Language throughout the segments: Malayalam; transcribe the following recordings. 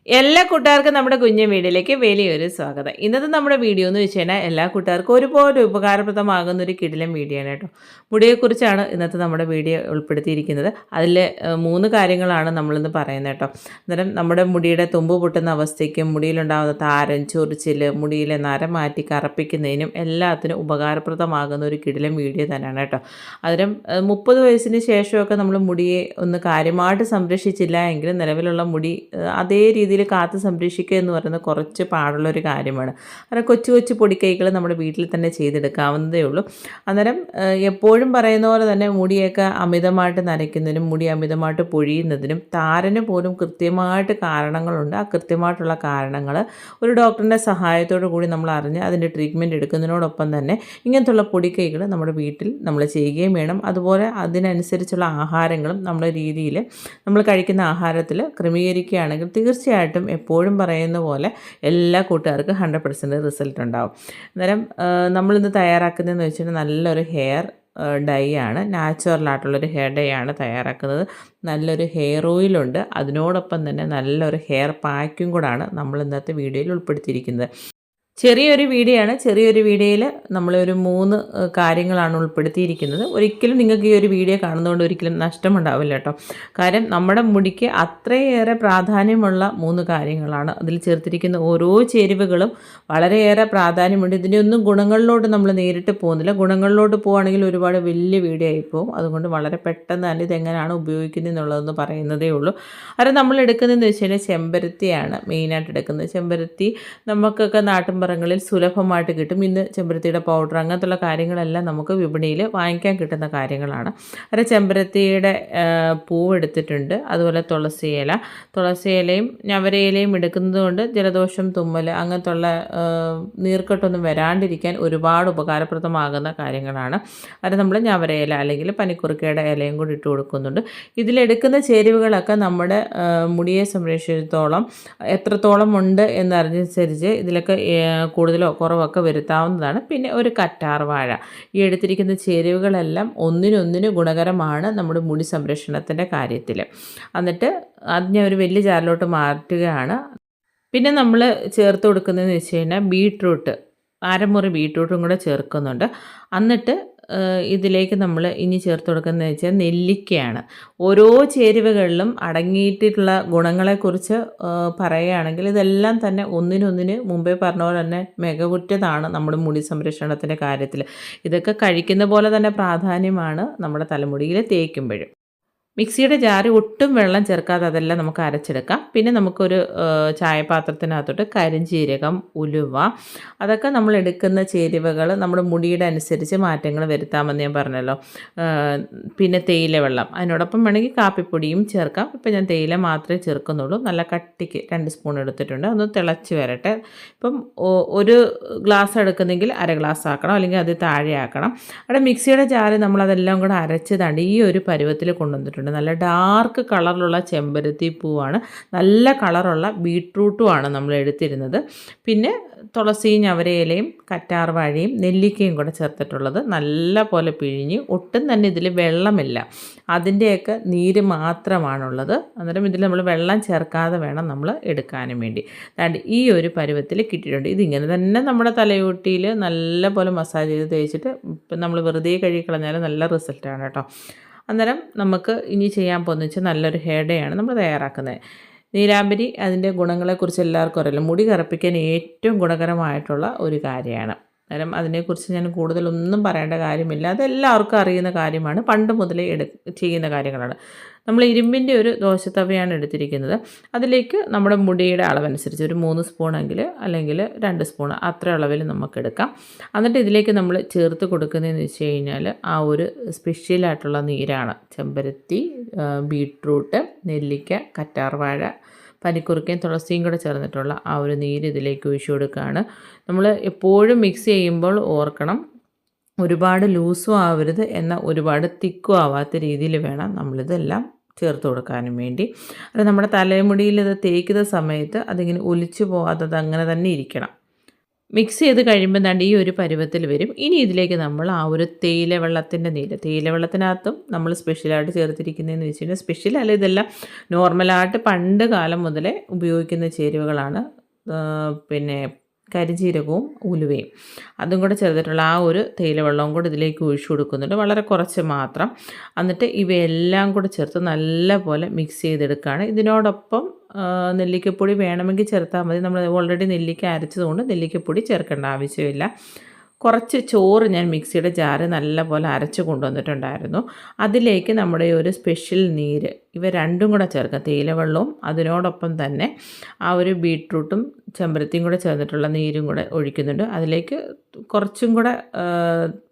എല്ലാ കൂട്ടുകാർക്കും നമ്മുടെ കുഞ്ഞു വീഡിയോയിലേക്ക് വലിയൊരു സ്വാഗതം. ഇന്നത്തെ നമ്മുടെ വീഡിയോ എന്ന് വെച്ച് കഴിഞ്ഞാൽ എല്ലാ കൂട്ടുകാർക്കും ഒരുപോലെ ഉപകാരപ്രദമാകുന്ന ഒരു കിടിലൻ വീഡിയോ ആണ് കേട്ടോ. മുടിയെക്കുറിച്ചാണ് ഇന്നത്തെ നമ്മുടെ വീഡിയോ ഉൾപ്പെടുത്തിയിരിക്കുന്നത്. അതിൽ 3 കാര്യങ്ങളാണ് നമ്മളിന്ന് പറയുന്നത് കേട്ടോ. അന്നേരം നമ്മുടെ മുടിയുടെ തുമ്പ് പൊട്ടുന്ന അവസ്ഥയ്ക്കും മുടിയിലുണ്ടാകുന്ന താരൻ, ചൊറിച്ചിൽ, മുടിയിലെ നര മാറ്റി കറുപ്പിക്കുന്നതിനും എല്ലാത്തിനും ഉപകാരപ്രദമാകുന്ന ഒരു കിടിലൻ വീഡിയോ തന്നെയാണ് കേട്ടോ. അന്നേരം 30 വയസ്സിന് ശേഷമൊക്കെ നമ്മൾ മുടിയെ ഒന്ന് കാര്യമായിട്ട് സംരക്ഷിച്ചില്ല എങ്കിൽ നിലവിലുള്ള മുടി അതേ രീതിയിൽ കാത്ത് സംരക്ഷിക്കുക എന്ന് പറയുന്നത് കുറച്ച് പാടുള്ളൊരു കാര്യമാണ്. കാരണം കൊച്ചു കൊച്ചു പൊടിക്കൈകൾ നമ്മുടെ വീട്ടിൽ തന്നെ ചെയ്തെടുക്കാവുന്നതേ ഉള്ളൂ. അന്നേരം എപ്പോഴും പറയുന്ന പോലെ തന്നെ മുടിയൊക്കെ അമിതമായിട്ട് നരയ്ക്കുന്നതിനും മുടി അമിതമായിട്ട് പൊഴിയുന്നതിനും താരന് പോലും കൃത്യമായിട്ട് കാരണങ്ങളുണ്ട്. ആ കൃത്യമായിട്ടുള്ള കാരണങ്ങൾ ഒരു ഡോക്ടറിൻ്റെ സഹായത്തോടു കൂടി നമ്മൾ അറിഞ്ഞ് അതിൻ്റെ ട്രീറ്റ്മെൻറ്റ് എടുക്കുന്നതിനോടൊപ്പം തന്നെ ഇങ്ങനത്തുള്ള പൊടിക്കൈകൾ നമ്മുടെ വീട്ടിൽ നമ്മൾ ചെയ്യുകയും വേണം. അതുപോലെ അതിനനുസരിച്ചുള്ള ആഹാരങ്ങളും നമ്മുടെ രീതിയിൽ നമ്മൾ കഴിക്കുന്ന ആഹാരത്തിൽ ക്രമീകരിക്കുകയാണെങ്കിൽ തീർച്ചയായിട്ടും എപ്പോഴും പറയുന്ന പോലെ എല്ലാ കൂട്ടുകാർക്കും 100% റിസൾട്ട് ഉണ്ടാവും. അന്നേരം നമ്മളിന്ന് തയ്യാറാക്കുന്നതെന്ന് വെച്ചാൽ നല്ലൊരു ഹെയർ ഡൈ ആണ്. നാച്ചുറലായിട്ടുള്ളൊരു ഹെയർ ഡൈ ആണ് തയ്യാറാക്കുന്നത്. നല്ലൊരു ഹെയർ ഓയിലുണ്ട്, അതിനോടൊപ്പം തന്നെ നല്ലൊരു ഹെയർ പാക്കും കൂടാണ് നമ്മൾ ഇന്നത്തെ വീഡിയോയിൽ ഉൾപ്പെടുത്തിയിരിക്കുന്നത്. ചെറിയൊരു വീഡിയോ ആണ്. ചെറിയൊരു വീഡിയോയിൽ നമ്മളൊരു 3 കാര്യങ്ങളാണ് ഉൾപ്പെടുത്തിയിരിക്കുന്നത്. ഒരിക്കലും നിങ്ങൾക്ക് ഈ ഒരു വീഡിയോ കാണുന്നതുകൊണ്ട് ഒരിക്കലും നഷ്ടമുണ്ടാവില്ല കേട്ടോ. കാര്യം നമ്മുടെ മുടിക്ക് അത്രയേറെ പ്രാധാന്യമുള്ള 3 കാര്യങ്ങളാണ് അതിൽ ചേർത്തിരിക്കുന്ന. ഓരോ ചേരുവകളും വളരെയേറെ പ്രാധാന്യമുണ്ട്. ഇതിൻ്റെ ഒന്നും ഗുണങ്ങളിലോട്ട് നമ്മൾ നേരിട്ട് പോകുന്നില്ല. ഗുണങ്ങളിലോട്ട് പോവുകയാണെങ്കിൽ ഒരുപാട് വലിയ വീഡിയോ ആയിപ്പോവും. അതുകൊണ്ട് വളരെ പെട്ടെന്ന് തന്നെ ഇതെങ്ങനെയാണ് ഉപയോഗിക്കുന്നത് എന്നുള്ളതെന്ന് പറയുന്നതേ ഉള്ളൂ. അത് നമ്മൾ എടുക്കുന്നതെന്ന് വെച്ച് കഴിഞ്ഞാൽ ചെമ്പരത്തിയാണ് മെയിനായിട്ട് എടുക്കുന്നത്. ചെമ്പരത്തി നമുക്കൊക്കെ നാട്ടിൻപുറങ്ങളിൽ സുലഭമായിട്ട് കിട്ടും. ഇന്ന് ചെമ്പരത്തിയുടെ പൗഡർ അങ്ങനത്തുള്ള കാര്യങ്ങളെല്ലാം നമുക്ക് വിപണിയിൽ വാങ്ങിക്കാൻ കിട്ടുന്ന കാര്യങ്ങളാണ്. അത് ചെമ്പരത്തിയുടെ പൂവ് എടുത്തിട്ടുണ്ട്. അതുപോലെ തുളസിയിലയും ഞവരയിലയും എടുക്കുന്നത് കൊണ്ട് ജലദോഷം, തുമ്മൽ അങ്ങനത്തുള്ള നീർക്കെട്ടൊന്നും വരാണ്ടിരിക്കാൻ ഒരുപാട് ഉപകാരപ്രദമാകുന്ന കാര്യങ്ങളാണ്. അത് നമ്മൾ ഞവരയില അല്ലെങ്കിൽ പനിക്കുറുക്കയുടെ ഇലയും കൂടി ഇട്ട് കൊടുക്കുന്നുണ്ട്. ഇതിലെടുക്കുന്ന ചേരുവകളൊക്കെ നമ്മുടെ മുടിയെ സംരക്ഷിച്ചിടത്തോളം എത്രത്തോളം ഉണ്ട് എന്നറിഞ്ഞനുസരിച്ച് ഇതിലൊക്കെ കൂടുതലോ കുറവൊക്കെ വരുത്താവുന്നതാണ്. പിന്നെ ഒരു കറ്റാർ വാഴ. ഈ എടുത്തിരിക്കുന്ന ചേരുവകളെല്ലാം ഒന്നിനൊന്നിന് ഗുണകരമാണ് നമ്മുടെ മുടി സംരക്ഷണത്തിൻ്റെ കാര്യത്തിൽ. എന്നിട്ട് അത് ഞാൻ ഒരു വലിയ ജാറിലോട്ട് മാറ്റുകയാണ്. പിന്നെ നമ്മൾ ചേർത്ത് കൊടുക്കുന്നതെന്ന് വെച്ച് കഴിഞ്ഞാൽ ബീട്രൂട്ട്, അരമുറി ബീട്രൂട്ടും കൂടെ ചേർക്കുന്നുണ്ട്. എന്നിട്ട് ഇതിലേക്ക് നമ്മൾ ഇനി ചേർത്ത് കൊടുക്കുന്നത് വെച്ചാൽ നെല്ലിക്കയാണ്. ഓരോ ചേരുവകളിലും അടങ്ങിയിട്ടുള്ള ഗുണങ്ങളെക്കുറിച്ച് പറയുകയാണെങ്കിൽ ഇതെല്ലാം തന്നെ ഒന്നിനൊന്നിന് മുമ്പേ പറഞ്ഞ പോലെ തന്നെ മികവുറ്റതാണ് നമ്മുടെ മുടി സംരക്ഷണത്തിൻ്റെ കാര്യത്തിൽ. ഇതൊക്കെ കഴിക്കുന്ന പോലെ തന്നെ പ്രാധാന്യമാണ് നമ്മുടെ തലമുടിയിൽ തേക്കുമ്പോഴും. മിക്സിയുടെ ജാറിൽ ഒട്ടും വെള്ളം ചേർക്കാതെ അതെല്ലാം നമുക്ക് അരച്ചെടുക്കാം. പിന്നെ നമുക്കൊരു ചായപാത്രത്തിനകത്തോട്ട് കരിഞ്ജീരകം, ഉലുവ, അതൊക്കെ നമ്മൾ എടുക്കുന്ന ചേരുവകൾ നമ്മുടെ മുടിയുടെ അനുസരിച്ച് മാറ്റങ്ങൾ വരുത്താമെന്ന് ഞാൻ പറഞ്ഞല്ലോ. പിന്നെ തേയില വെള്ളം, അതിനോടൊപ്പം വേണമെങ്കിൽ കാപ്പിപ്പൊടിയും ചേർക്കാം. ഇപ്പം ഞാൻ തേയില മാത്രമേ ചേർക്കുന്നുള്ളൂ. നല്ല കട്ടിക്ക് 2 സ്പൂൺ എടുത്തിട്ടുണ്ട്. ഒന്ന് തിളച്ച് വരട്ടെ. ഇപ്പം ഒരു ഗ്ലാസ് എടുക്കുന്നെങ്കിൽ അര ഗ്ലാസ് ആക്കണം, അല്ലെങ്കിൽ അത് താഴെ ആക്കണം. അവിടെ മിക്സിയുടെ ജാറിൽ നമ്മളതെല്ലാം കൂടെ അരച്ചതാണ്ട് ഈ ഒരു പരുവത്തിൽ കൊണ്ടുവന്നിട്ടുണ്ട്. നല്ല ഡാർക്ക് കളറിലുള്ള ചെമ്പരത്തി പൂവാണ്, നല്ല കളറുള്ള ബീട്രൂട്ടുമാണ് നമ്മൾ എടുത്തിരുന്നത്. പിന്നെ തുളസിയും ഞവരയിലയും കറ്റാർ വാഴയും നെല്ലിക്കയും കൂടെ ചേർത്തിട്ടുള്ളത് നല്ല പോലെ പിഴിഞ്ഞ്, ഒട്ടും തന്നെ ഇതിൽ വെള്ളമില്ല, അതിൻ്റെയൊക്കെ നീര് മാത്രമാണുള്ളത്. അന്നേരം ഇതിൽ നമ്മൾ വെള്ളം ചേർക്കാതെ വേണം നമ്മൾ എടുക്കാനും വേണ്ടി. അതാണ്ട് ഈ ഒരു പരുവത്തിൽ കിട്ടിയിട്ടുണ്ട്. ഇതിങ്ങനെ തന്നെ നമ്മുടെ തലയോട്ടിയിൽ നല്ല പോലെ മസാജ് ചെയ്ത് തേച്ചിട്ട് ഇപ്പം നമ്മൾ വെറുതെ കഴുകിക്കളഞ്ഞാൽ നല്ല റിസൾട്ടാണ് കേട്ടോ. അന്നേരം നമുക്ക് ഇനി ചെയ്യാൻ പോകുന്നത് വെച്ചാൽ നല്ലൊരു ഹെയർ ഡേ ആണ് നമ്മൾ തയ്യാറാക്കുന്നത്. നീലാംബരി അതിൻ്റെ ഗുണങ്ങളെക്കുറിച്ച് എല്ലാവർക്കും അറിയില്ല. മുടി കറുപ്പിക്കാൻ ഏറ്റവും ഗുണകരമായിട്ടുള്ള ഒരു കാര്യമാണ്. അന്നേരം അതിനെക്കുറിച്ച് ഞാൻ കൂടുതലൊന്നും പറയേണ്ട കാര്യമില്ല, അതെല്ലാവർക്കും അറിയുന്ന കാര്യമാണ്, പണ്ട് മുതലേ ചെയ്യുന്ന കാര്യങ്ങളാണ്. നമ്മൾ ഇരുമ്പിൻ്റെ ഒരു ദോശത്തവയാണ് എടുത്തിരിക്കുന്നത്. അതിലേക്ക് നമ്മുടെ മുടിയുടെ അളവനുസരിച്ച് ഒരു 3 സ്പൂണെങ്കിൽ അല്ലെങ്കിൽ 2 സ്പൂൺ അത്ര അളവിൽ നമുക്കെടുക്കാം. എന്നിട്ട് ഇതിലേക്ക് നമ്മൾ ചേർത്ത് കൊടുക്കുന്നതെന്ന് വെച്ച് കഴിഞ്ഞാൽ ആ ഒരു സ്പെഷ്യലായിട്ടുള്ള നീരാണ്. ചെമ്പരത്തി, ബീട്രൂട്ട്, നെല്ലിക്ക, കറ്റാർവാഴ, പനിക്കുറുക്കയും തുളസിയും കൂടെ ചേർന്നിട്ടുള്ള ആ ഒരു നീര് ഇതിലേക്ക് ഒഴിച്ചു കൊടുക്കുകയാണ്. നമ്മൾ എപ്പോഴും മിക്സ് ചെയ്യുമ്പോൾ ഓർക്കണം, ഒരുപാട് ലൂസും ആവരുത്, എന്നാൽ ഒരുപാട് തിക്കും ആവാത്ത രീതിയിൽ വേണം നമ്മളിതെല്ലാം ചേർത്ത് കൊടുക്കാനും വേണ്ടി. അത് നമ്മുടെ തലമുടിയിൽ ഇത് തേക്കുന്ന സമയത്ത് അതിങ്ങനെ ഒലിച്ചു പോകാത്തത് അങ്ങനെ തന്നെ ഇരിക്കണം. മിക്സ് ചെയ്ത് കഴിയുമ്പോൾ ദാണ്ട് ഈ ഒരു പരുവത്തിൽ വരും. ഇനി ഇതിലേക്ക് നമ്മൾ ആ ഒരു തേയില വെള്ളത്തിൻ്റെ നീര്, തേയില വെള്ളത്തിനകത്തും നമ്മൾ സ്പെഷ്യലായിട്ട് ചേർത്തിരിക്കുന്നതെന്ന് വെച്ച് കഴിഞ്ഞാൽ, സ്പെഷ്യലല്ല, ഇതെല്ലാം നോർമലായിട്ട് പണ്ട് കാലം മുതലേ ഉപയോഗിക്കുന്ന ചേരുവകളാണ്. പിന്നെ കരിജീരകവും ഉലുവയും അതും കൂടെ ചേർത്തിട്ടുള്ള ആ ഒരു തേയില വെള്ളവും കൂടെ ഇതിലേക്ക് ഒഴിച്ചു കൊടുക്കുന്നുണ്ട്, വളരെ കുറച്ച് മാത്രം. എന്നിട്ട് ഇവയെല്ലാം കൂടെ ചേർത്ത് നല്ല പോലെ മിക്സ് ചെയ്തെടുക്കുകയാണ്. ഇതിനോടൊപ്പം നെല്ലിക്കപ്പൊടി വേണമെങ്കിൽ ചേർത്താൽ മതി. നമ്മൾ ഓൾറെഡി നെല്ലിക്ക അരച്ചതുകൊണ്ട് നെല്ലിക്കപ്പൊടി ചേർക്കേണ്ട ആവശ്യമില്ല. കുറച്ച് ചോറ് ഞാൻ മിക്സിയുടെ ജാറ് നല്ല പോലെ അരച്ച് കൊണ്ടുവന്നിട്ടുണ്ടായിരുന്നു. അതിലേക്ക് നമ്മുടെ ഒരു സ്പെഷ്യൽ നീര്, ഇവ രണ്ടും കൂടെ ചേർക്കാം. തേയില വെള്ളവും അതിനോടൊപ്പം തന്നെ ആ ഒരു ബീട്രൂട്ടും ചെമ്പരത്തിയും കൂടെ ചേർന്നിട്ടുള്ള നീരും കൂടെ ഒഴിക്കുന്നുണ്ട്. അതിലേക്ക് കുറച്ചും കൂടെ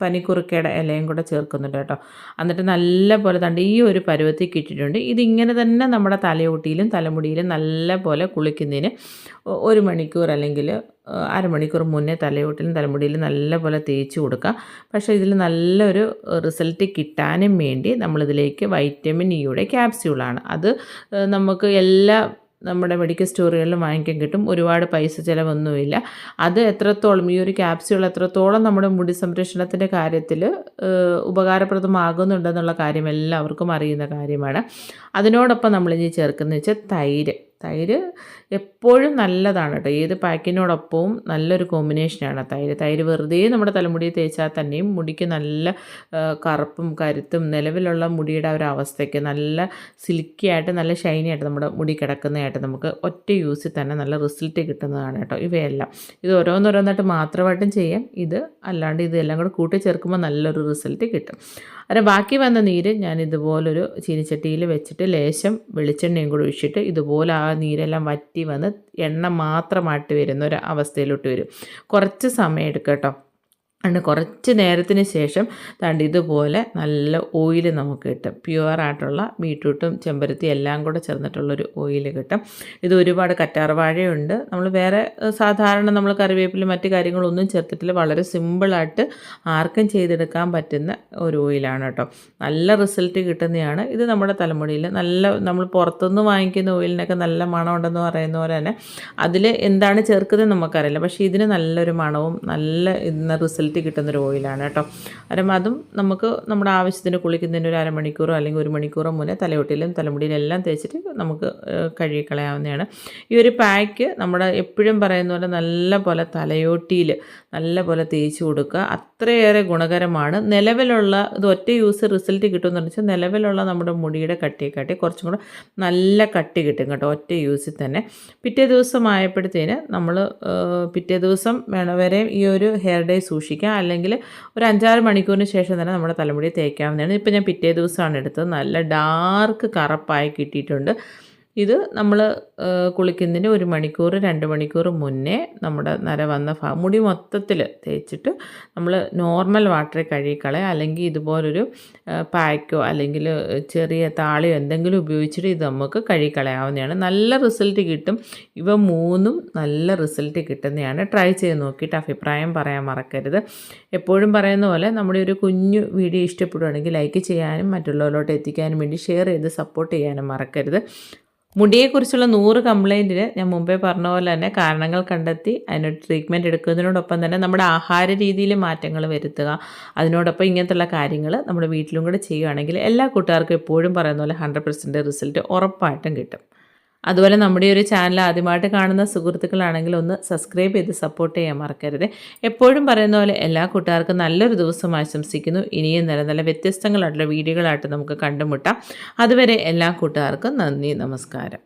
പനിക്കുറുക്കയുടെ ഇലയും കൂടെ ചേർക്കുന്നുണ്ട് കേട്ടോ. എന്നിട്ട് നല്ല പോലെ തണ്ട് ഈ ഒരു പരുവത്തിൽ കിട്ടിയിട്ടുണ്ട്. ഇതിങ്ങനെ തന്നെ നമ്മുടെ തലയോട്ടിയിലും തലമുടിയിലും നല്ല പോലെ കുളിക്കുന്നതിന് 1 മണിക്കൂർ അല്ലെങ്കിൽ അരമണിക്കൂർ മുന്നേ തലയോട്ടിലും തലമുടിയിലും നല്ല പോലെ തേച്ച് കൊടുക്കുക. പക്ഷേ ഇതിൽ നല്ലൊരു റിസൾട്ട് കിട്ടാനും വേണ്ടി നമ്മളിതിലേക്ക് വൈറ്റമിൻ ഇയുടെ ക്യാപ്സ്യൂളാണ്. അത് നമുക്ക് നമ്മുടെ മെഡിക്കൽ സ്റ്റോറുകളിലും വാങ്ങിക്കാൻ കിട്ടും. ഒരുപാട് പൈസ ചിലവൊന്നുമില്ല. അത് എത്രത്തോളം ഈ ഒരു ക്യാപ്സ്യൂൾ എത്രത്തോളം നമ്മുടെ മുടി സംരക്ഷണത്തിൻ്റെ കാര്യത്തിൽ ഉപകാരപ്രദമാകുന്നുണ്ടെന്നുള്ള കാര്യം എല്ലാവർക്കും അറിയുന്ന കാര്യമാണ്. അതിനോടൊപ്പം നമ്മളിനി ചേർക്കുന്നത് വെച്ചാൽ തൈര് എപ്പോഴും നല്ലതാണ് കേട്ടോ. ഏത് പാക്കിനോടൊപ്പവും നല്ലൊരു കോമ്പിനേഷനാണ് തൈര് വെറുതെ നമ്മുടെ തലമുടി തേച്ചാൽ തന്നെയും മുടിക്ക് നല്ല കറുപ്പും കരുത്തും, നിലവിലുള്ള മുടിയുടെ ഒരു അവസ്ഥയ്ക്ക് നല്ല സിൽക്കി ആയിട്ട് നല്ല ഷൈനി ആയിട്ട് നമ്മുടെ മുടി കിടക്കുന്നതായിട്ട് നമുക്ക് ഒറ്റ യൂസിൽ തന്നെ നല്ല റിസൾട്ട് കിട്ടുന്നതാണ് കേട്ടോ. ഇവയെല്ലാം ഇത് ഓരോന്നോരോന്നായിട്ട് മാത്രമായിട്ടും ചെയ്യാം. ഇത് അല്ലാണ്ട് ഇതെല്ലാം കൂടെ കൂട്ടി ചേർക്കുമ്പോൾ നല്ലൊരു റിസൾട്ട് കിട്ടും. ബാക്കി വന്ന നീര് ഞാൻ ഇതുപോലൊരു ചീനിച്ചട്ടിയിൽ വെച്ചിട്ട് ലേശം വെളിച്ചെണ്ണയും കൂടി ഒഴിച്ചിട്ട് ഇതുപോലെ ആ നീരെല്ലാം വറ്റി വന്ന് എണ്ണ മാത്രമായിട്ട് വരുന്ന ഒരു അവസ്ഥയിലോട്ട് വരും. കുറച്ച് സമയം എടുക്കും കേട്ടോ. അതിന് കുറച്ച് നേരത്തിന് ശേഷം ദാണ്ട് ഇതുപോലെ നല്ല ഓയിൽ നമുക്ക് കിട്ടും. പ്യുവറായിട്ടുള്ള ബീട്രൂട്ടും ചെമ്പരത്തി എല്ലാം കൂടെ ചേർന്നിട്ടുള്ളൊരു ഓയിൽ കിട്ടും. ഇത് ഒരുപാട് കറ്റാർവാഴയുണ്ട്. നമ്മൾ വേറെ സാധാരണ നമ്മൾ കറിവേപ്പിലും മറ്റു കാര്യങ്ങളൊന്നും ചേർത്തിട്ടില്ല. വളരെ സിമ്പിളായിട്ട് ആർക്കും ചെയ്തെടുക്കാൻ പറ്റുന്ന ഒരു ഓയിലാണ് കേട്ടോ. നല്ല റിസൾട്ട് കിട്ടുന്നതാണ്. ഇത് നമ്മുടെ തലമുടിയിൽ നമ്മൾ പുറത്തുനിന്ന് വാങ്ങിക്കുന്ന ഓയിലിനൊക്കെ നല്ല മണം ഉണ്ടെന്ന് പറയുന്ന പോലെ തന്നെ അതിൽ എന്താണ് ചേർക്കുന്നത് നമുക്കറിയില്ല. പക്ഷേ ഇതിന് നല്ലൊരു മണവും നല്ല റിസൾട്ട് കിട്ടുന്നൊരു ഓയിലാണ് കേട്ടോ. അതും നമുക്ക് നമ്മുടെ ആവശ്യത്തിന് കുളിക്കുന്നതിന് ഒരു അരമണിക്കൂറോ അല്ലെങ്കിൽ 1 മണിക്കൂറോ മുന്നേ തലയോട്ടിയിലും തലമുടിയിലും എല്ലാം തേച്ചിട്ട് നമുക്ക് കഴുകിക്കളയാവുന്നതാണ്. ഈ ഒരു പാക്ക് നമ്മുടെ എപ്പോഴും പറയുന്ന പോലെ നല്ല പോലെ തലയോട്ടിയിൽ നല്ല പോലെ തേച്ച് കൊടുക്കുക. അത്രയേറെ ഗുണകരമാണ്. നിലവിലുള്ള ഇത് ഒറ്റ യൂസ് റിസൾട്ട് കിട്ടുമെന്ന് വെച്ചാൽ നിലവിലുള്ള നമ്മുടെ മുടിയുടെ കട്ടിയെക്കാട്ടി കുറച്ചും കൂടെ നല്ല കട്ടി കിട്ടും കേട്ടോ, ഒറ്റ യൂസിൽ തന്നെ. പിറ്റേ ദിവസം ആയപ്പോഴത്തേന് നമ്മൾ പിറ്റേ ദിവസം വരെ ഈ ഒരു ഹെയർ ഡേ സൂക്ഷിക്കുക. അല്ലെങ്കിൽ ഒരു 5-6 മണിക്കൂറിന് ശേഷം തന്നെ നമ്മുടെ തലമുടി തേക്കാവുന്നതാണ്. ഇപ്പോൾ ഞാൻ പിറ്റേ ദിവസമാണ് എടുത്തത്. നല്ല ഡാർക്ക് കറുപ്പായി കിട്ടിയിട്ടുണ്ട്. ഇത് നമ്മൾ കുളിക്കുന്നതിന് 1 മണിക്കൂർ 2 മണിക്കൂർ മുന്നേ നമ്മുടെ നര വന്ന മുടി മൊത്തത്തിൽ തേച്ചിട്ട് നമ്മൾ നോർമൽ വാട്ടറിൽ കഴുകിക്കളയുക. അല്ലെങ്കിൽ ഇതുപോലൊരു പാക്കോ അല്ലെങ്കിൽ ചെറിയ താളിയോ എന്തെങ്കിലും ഉപയോഗിച്ചിട്ട് ഇത് നമുക്ക് കഴുകിക്കളയാവുന്നതാണ്. നല്ല റിസൾട്ട് കിട്ടും. ഇവ 3ഉം നല്ല റിസൾട്ട് കിട്ടുന്നതാണ്. ട്രൈ ചെയ്ത് നോക്കിയിട്ട് അഭിപ്രായം പറയാൻ മറക്കരുത്. എപ്പോഴും പറയുന്ന പോലെ നമ്മുടെ ഒരു കുഞ്ഞു വീഡിയോ ഇഷ്ടപ്പെടുകയാണെങ്കിൽ ലൈക്ക് ചെയ്യാനും മറ്റുള്ളവരിലോട്ട് എത്തിക്കാനും വേണ്ടി ഷെയർ ചെയ്ത് സപ്പോർട്ട് ചെയ്യാനും മറക്കരുത്. മുടിയെക്കുറിച്ചുള്ള 100 കംപ്ലൈൻറ്റിന് ഞാൻ മുമ്പേ പറഞ്ഞ പോലെ തന്നെ കാരണങ്ങൾ കണ്ടെത്തി അതിന് ട്രീറ്റ്മെൻറ്റ് എടുക്കുന്നതിനോടൊപ്പം തന്നെ നമ്മുടെ ആഹാര രീതിയിൽ മാറ്റങ്ങൾ വരുത്തുക. അതിനോടൊപ്പം ഇങ്ങനത്തുള്ള കാര്യങ്ങൾ നമ്മുടെ വീട്ടിലും കൂടെ ചെയ്യുകയാണെങ്കിൽ എല്ലാ കൂട്ടുകാർക്കും എപ്പോഴും പറയുന്ന പോലെ 100% റിസൾട്ട് ഉറപ്പായിട്ടും കിട്ടും. അതുപോലെ നമ്മുടെ ഒരു ചാനൽ ആദ്യമായിട്ട് കാണുന്ന സുഹൃത്തുക്കളാണെങ്കിൽ ഒന്ന് സബ്സ്ക്രൈബ് ചെയ്ത് സപ്പോർട്ട് ചെയ്യാൻ മറക്കരുത്. എപ്പോഴും പറയുന്ന പോലെ എല്ലാ കൂട്ടുകാർക്കും നല്ലൊരു ദിവസം ആശംസിക്കുന്നു. ഇനിയും നല്ല വ്യത്യസ്തങ്ങളായിട്ടുള്ള വീഡിയോകളായിട്ട് നമുക്ക് കണ്ടുമുട്ടാം. അതുവരെ എല്ലാ കൂട്ടുകാർക്കും നന്ദി, നമസ്കാരം.